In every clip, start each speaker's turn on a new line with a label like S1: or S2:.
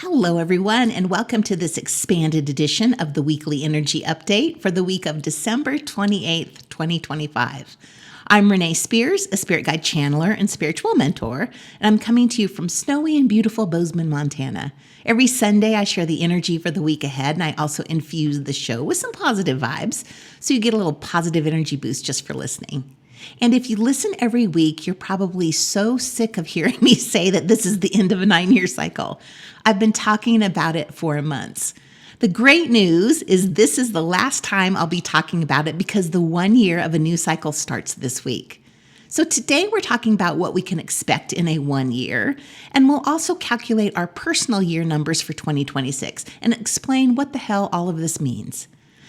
S1: Hello, everyone, and welcome to this expanded edition of the Weekly Energy Update for the week of December 28th, 2025. I'm Renee Spears, a spirit guide channeler and spiritual mentor, and I'm coming to you from snowy and beautiful Bozeman, Montana. Every Sunday, I share the energy for the week ahead, and I also infuse the show with some positive vibes, so you get a little positive energy boost just for listening. And if you listen every week, you're probably so sick of hearing me say that this is the end of a 9-year cycle. I've been talking about it for months. The great news is this is the last time I'll be talking about it because the 1 year of a new cycle starts this week. So today we're talking about what we can expect in a 1 year, and we'll also calculate our personal year numbers for 2026 and explain what the hell all of this means.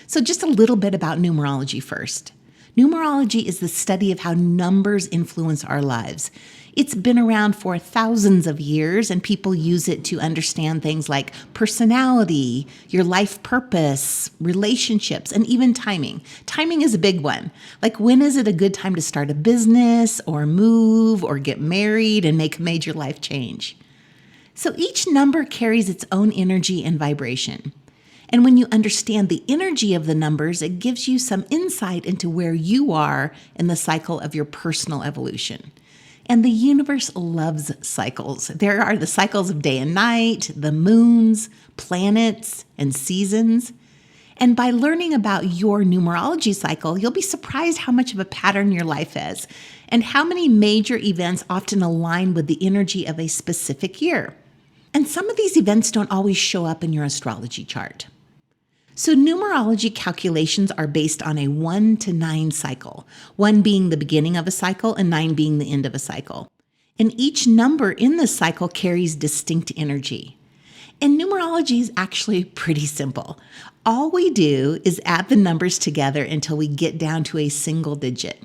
S1: So just a little bit about numerology first. Numerology is the study of how numbers influence our lives. It's been around for thousands of years, and people use it to understand things like personality, your life purpose, relationships, and even timing. Timing is a big one. Like, when is it a good time to start a business or move or get married and make a major life change? So each number carries its own energy and vibration. And when you understand the energy of the numbers, it gives you some insight into where you are in the cycle of your personal evolution. And the universe loves cycles. There are the cycles of day and night, the moons, planets, and seasons. And by learning about your numerology cycle, you'll be surprised how much of a pattern your life has and how many major events often align with the energy of a specific year. And some of these events don't always show up in your astrology chart. So numerology calculations are based on a 1 to 9 cycle, 1 being the beginning of a cycle and 9 being the end of a cycle. And each number in the cycle carries distinct energy. And numerology is actually pretty simple. All we do is add the numbers together until we get down to a single digit.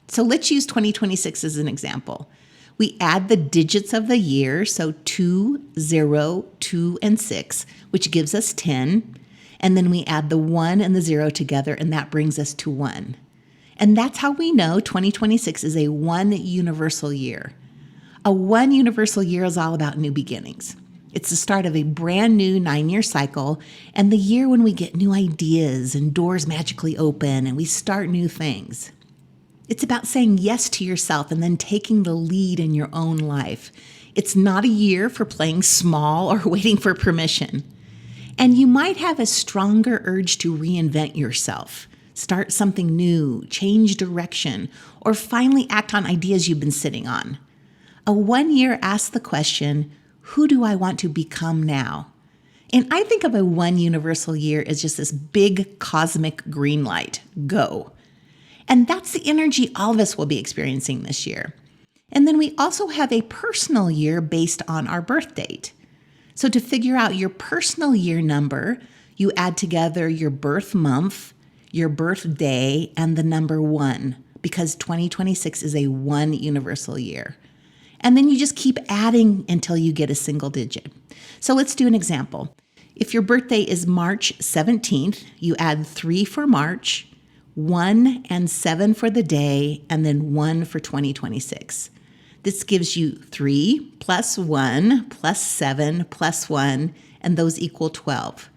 S1: So let's use 2026 as an example. We add the digits of the year, so 2, 0, 2, and 6, which gives us 10. And then we add the 1 and the 0 together, and that brings us to 1. And that's how we know 2026 is a 1 universal year. A 1 universal year is all about new beginnings. It's the start of a brand new 9-year cycle, and the year when we get new ideas and doors magically open and we start new things. It's about saying yes to yourself and then taking the lead in your own life. It's not a year for playing small or waiting for permission. And you might have a stronger urge to reinvent yourself, start something new, change direction, or finally act on ideas you've been sitting on. A 1 year asks the question, who do I want to become now? And I think of a 1 universal year as just this big cosmic green light, go. And that's the energy all of us will be experiencing this year. And then we also have a personal year based on our birth date. So to figure out your personal year number, you add together your birth month, your birthday, and the number 1, because 2026 is a 1 universal year. And then you just keep adding until you get a single digit. So let's do an example. If your birthday is March 17th, you add 3 for March, 1 and 7 for the day, and then 1 for 2026. This gives you 3 plus 1 plus 7 plus 1, and those equal 12.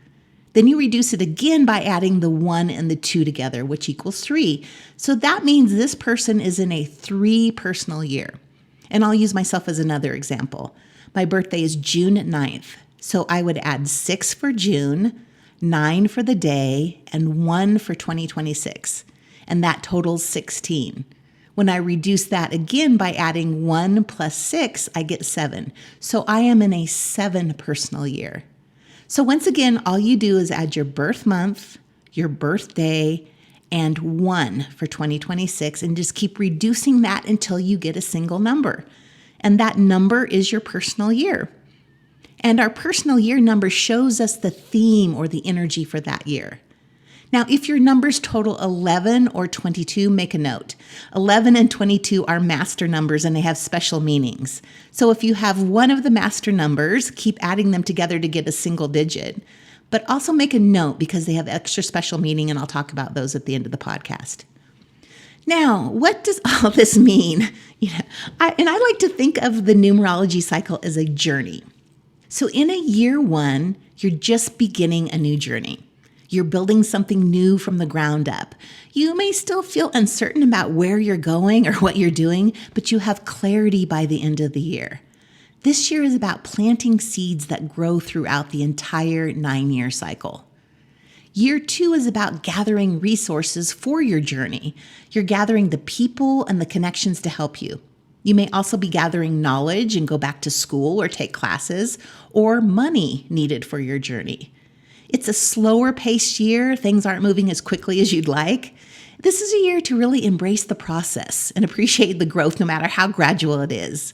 S1: Then you reduce it again by adding the 1 and the 2 together, which equals 3. So that means this person is in a 3 personal year. And I'll use myself as another example. My birthday is June 9th, so I would add 6 for June, 9 for the day, and 1 for 2026. And that totals 16. When I reduce that again by adding 1 plus 6, I get 7. So I am in a 7 personal year. So once again, all you do is add your birth month, your birthday, and 1 for 2026, and just keep reducing that until you get a single number. And that number is your personal year. And our personal year number shows us the theme or the energy for that year. Now, if your numbers total 11 or 22, make a note. 11 and 22 are master numbers and they have special meanings. So if you have one of the master numbers, keep adding them together to get a single digit. But also make a note because they have extra special meaning, and I'll talk about those at the end of the podcast. Now, what does all this mean? I like to think of the numerology cycle as a journey. So in a year one, you're just beginning a new journey. You're building something new from the ground up. You may still feel uncertain about where you're going or what you're doing, but you have clarity by the end of the year. This year is about planting seeds that grow throughout the entire 9-year cycle. Year 2 is about gathering resources for your journey. You're gathering the people and the connections to help you. You may also be gathering knowledge and go back to school or take classes, or money needed for your journey. It's a slower paced year. Things aren't moving as quickly as you'd like. This is a year to really embrace the process and appreciate the growth no matter how gradual it is.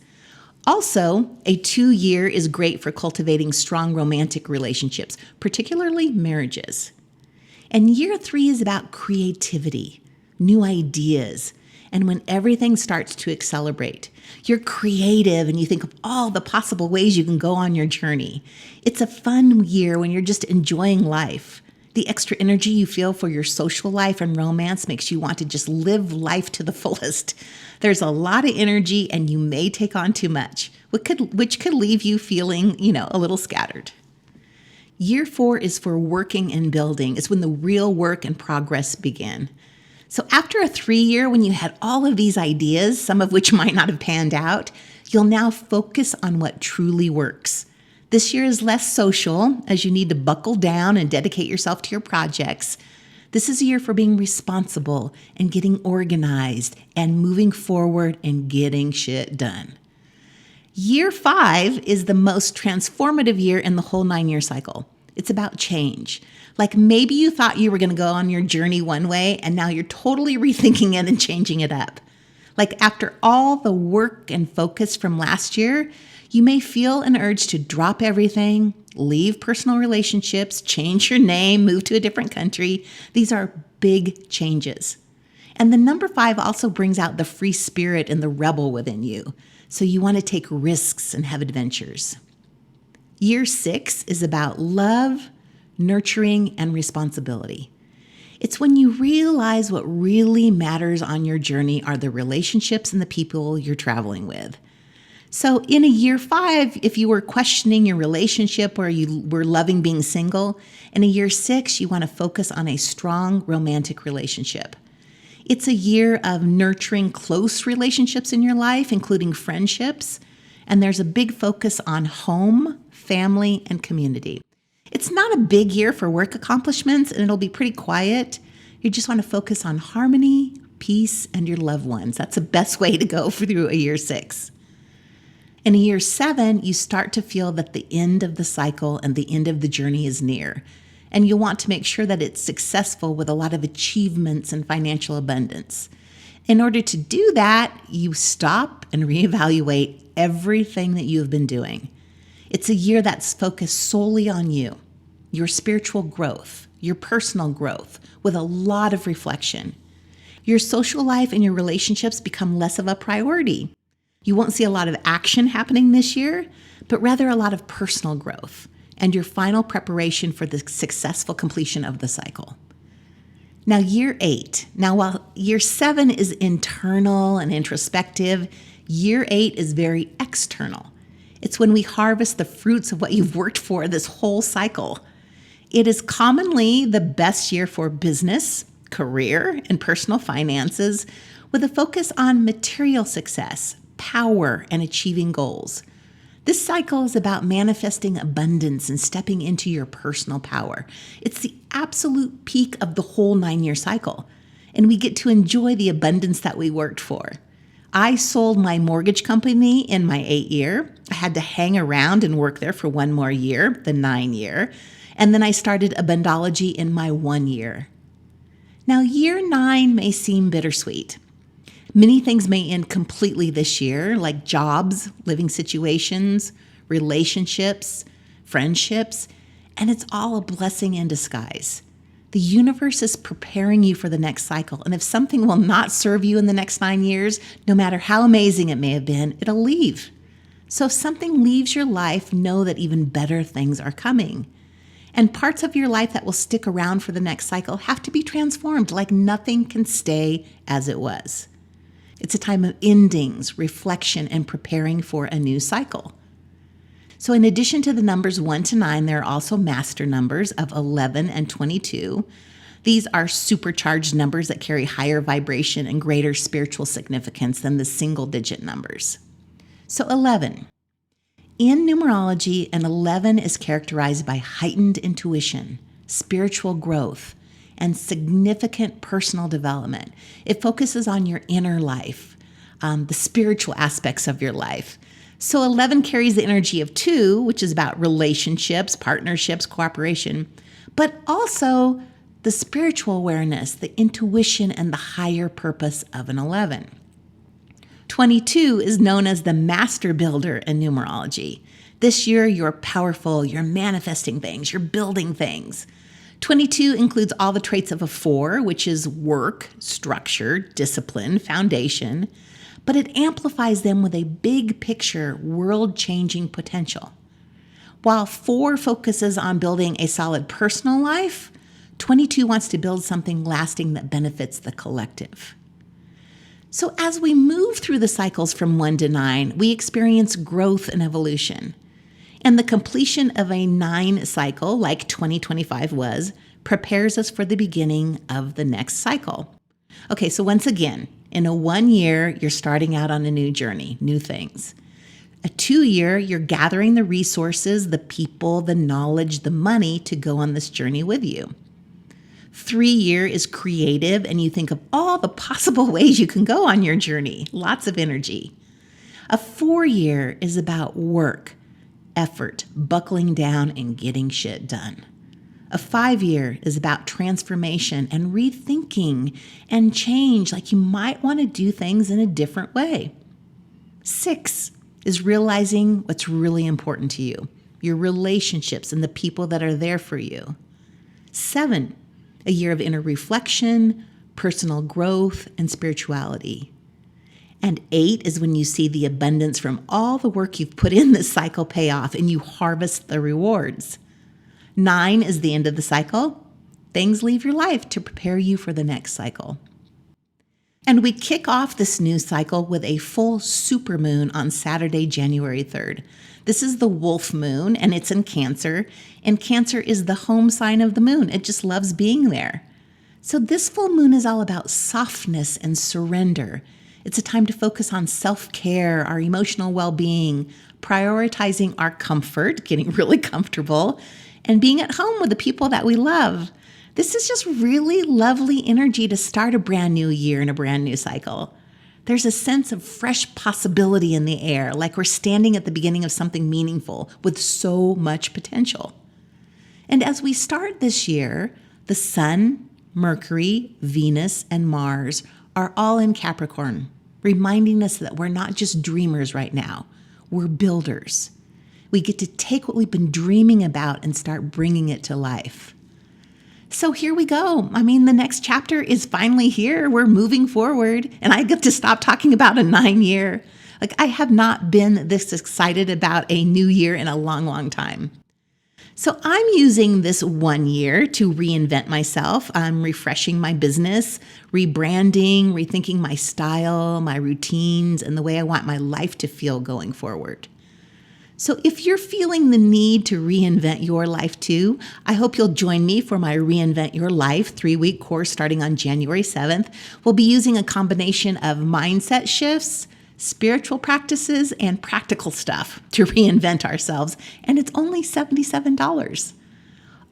S1: Also, a 2-year is great for cultivating strong romantic relationships, particularly marriages. And year 3 is about creativity, new ideas, and when everything starts to accelerate. You're creative and you think of all the possible ways you can go on your journey. It's a fun year when you're just enjoying life. The extra energy you feel for your social life and romance makes you want to just live life to the fullest. There's a lot of energy and you may take on too much, which could leave you feeling, a little scattered. Year 4 is for working and building. It's when the real work and progress begin. So after a 3-year, when you had all of these ideas, some of which might not have panned out, you'll now focus on what truly works. This year is less social, as you need to buckle down and dedicate yourself to your projects. This is a year for being responsible and getting organized and moving forward and getting shit done. Year 5 is the most transformative year in the whole 9-year cycle. It's about change. Like maybe you thought you were going to go on your journey one way and now you're totally rethinking it and changing it up. Like after all the work and focus from last year, you may feel an urge to drop everything, leave personal relationships, change your name, move to a different country. These are big changes. And the number 5 also brings out the free spirit and the rebel within you. So you want to take risks and have adventures. Year 6 is about love, nurturing, and responsibility. It's when you realize what really matters on your journey are the relationships and the people you're traveling with. So in a year 5, if you were questioning your relationship or you were loving being single, in a year 6, you want to focus on a strong romantic relationship. It's a year of nurturing close relationships in your life, including friendships, and there's a big focus on home, family, and community. It's not a big year for work accomplishments, and it'll be pretty quiet. You just want to focus on harmony, peace, and your loved ones. That's the best way to go through a year 6. In a year 7, you start to feel that the end of the cycle and the end of the journey is near, and you'll want to make sure that it's successful with a lot of achievements and financial abundance. In order to do that, you stop and reevaluate everything that you have been doing. It's a year that's focused solely on you, your spiritual growth, your personal growth, with a lot of reflection. Your social life and your relationships become less of a priority. You won't see a lot of action happening this year, but rather a lot of personal growth and your final preparation for the successful completion of the cycle. Now, year 8. Now, while year 7 is internal and introspective, year 8 is very external. It's when we harvest the fruits of what you've worked for this whole cycle. It is commonly the best year for business, career, and personal finances, with a focus on material success, power, and achieving goals. This cycle is about manifesting abundance and stepping into your personal power. It's the absolute peak of the whole 9-year cycle, and we get to enjoy the abundance that we worked for. I sold my mortgage company in my 8-year. I had to hang around and work there for one more year, the 9-year, and then I started Abundology in my 1-year. Now, year 9 may seem bittersweet. Many things may end completely this year, like jobs, living situations, relationships, friendships, and it's all a blessing in disguise. The universe is preparing you for the next cycle, and if something will not serve you in the next 9 years, no matter how amazing it may have been, it'll leave. So if something leaves your life, know that even better things are coming. And parts of your life that will stick around for the next cycle have to be transformed, like nothing can stay as it was. It's a time of endings, reflection, and preparing for a new cycle. So in addition to the numbers 1 to 9, there are also master numbers of 11 and 22. These are supercharged numbers that carry higher vibration and greater spiritual significance than the single-digit numbers. So 11. In numerology, an 11 is characterized by heightened intuition, spiritual growth, and significant personal development. It focuses on your inner life, the spiritual aspects of your life. So 11 carries the energy of 2, which is about relationships, partnerships, cooperation, but also the spiritual awareness, the intuition, and the higher purpose of an 11. 22 is known as the master builder in numerology. This year, you're powerful, you're manifesting things, you're building things. 22 includes all the traits of a 4, which is work, structure, discipline, foundation, but it amplifies them with a big picture, world-changing potential. While 4 focuses on building a solid personal life, 22 wants to build something lasting that benefits the collective. So as we move through the cycles from 1 to 9, we experience growth and evolution. And the completion of a 9 cycle, like 2025 was, prepares us for the beginning of the next cycle. Okay, so once again, in a 1 year, you're starting out on a new journey, new things. A 2 year, you're gathering the resources, the people, the knowledge, the money to go on this journey with you. 3 year is creative, and you think of all the possible ways you can go on your journey. Lots of energy. A 4 year is about work, effort, buckling down, and getting shit done. A 5 year is about transformation and rethinking and change, like you might want to do things in a different way. 6 is realizing what's really important to you, your relationships and the people that are there for you. 7, a year of inner reflection, personal growth, and spirituality. And 8 is when you see the abundance from all the work you've put in this cycle pay off and you harvest the rewards. 9 is the end of the cycle. Things leave your life to prepare you for the next cycle. And we kick off this new cycle with a full supermoon on Saturday, January 3rd. This is the wolf moon, and it's in Cancer, and Cancer is the home sign of the moon. It just loves being there. So this full moon is all about softness and surrender. It's a time to focus on self-care, our emotional well-being, prioritizing our comfort, getting really comfortable, and being at home with the people that we love. This is just really lovely energy to start a brand new year and a brand new cycle. There's a sense of fresh possibility in the air, like we're standing at the beginning of something meaningful with so much potential. And as we start this year, the Sun, Mercury, Venus, and Mars are all in Capricorn, reminding us that we're not just dreamers right now, we're builders. We get to take what we've been dreaming about and start bringing it to life. So here we go. I mean, the next chapter is finally here. We're moving forward, and I get to stop talking about a 9 year. Like, I have not been this excited about a new year in a long, long time. So I'm using this 1 year to reinvent myself. I'm refreshing my business, rebranding, rethinking my style, my routines, and the way I want my life to feel going forward. So if you're feeling the need to reinvent your life too, I hope you'll join me for my Reinvent Your Life 3-week course starting on January 7th. We'll be using a combination of mindset shifts, spiritual practices, and practical stuff to reinvent ourselves, and it's only $77.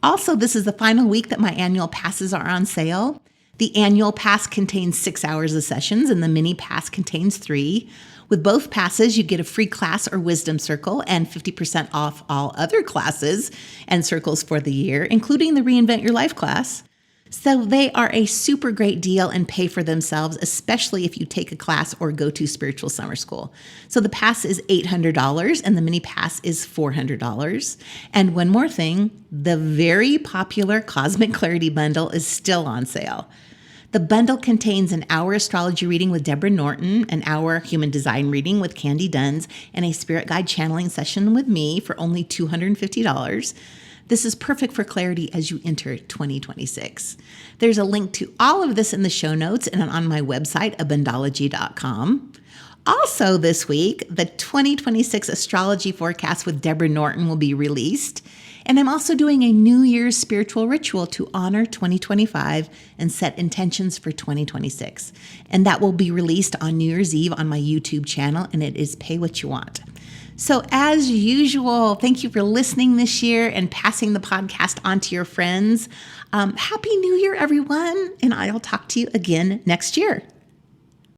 S1: Also, this is the final week that my annual passes are on sale. The annual pass contains 6 hours of sessions, and the mini pass contains 3. With both passes, you get a free class or wisdom circle and 50% off all other classes and circles for the year, including the Reinvent Your Life class. So they are a super great deal and pay for themselves, especially if you take a class or go to spiritual summer school. So the pass is $800 and the mini pass is $400. And one more thing, the very popular Cosmic Clarity Bundle is still on sale. The bundle contains an hour astrology reading with Deborah Norton, an hour human design reading with Candy Duns, and a spirit guide channeling session with me for only $250. This is perfect for clarity as you enter 2026. There's a link to all of this in the show notes and on my website, Abundology.com. Also this week, the 2026 astrology forecast with Deborah Norton will be released. And I'm also doing a New Year's spiritual ritual to honor 2025 and set intentions for 2026. And that will be released on New Year's Eve on my YouTube channel, and it is Pay What You Want. So as usual, thank you for listening this year and passing the podcast on to your friends. Happy New Year, everyone, and I'll talk to you again next year.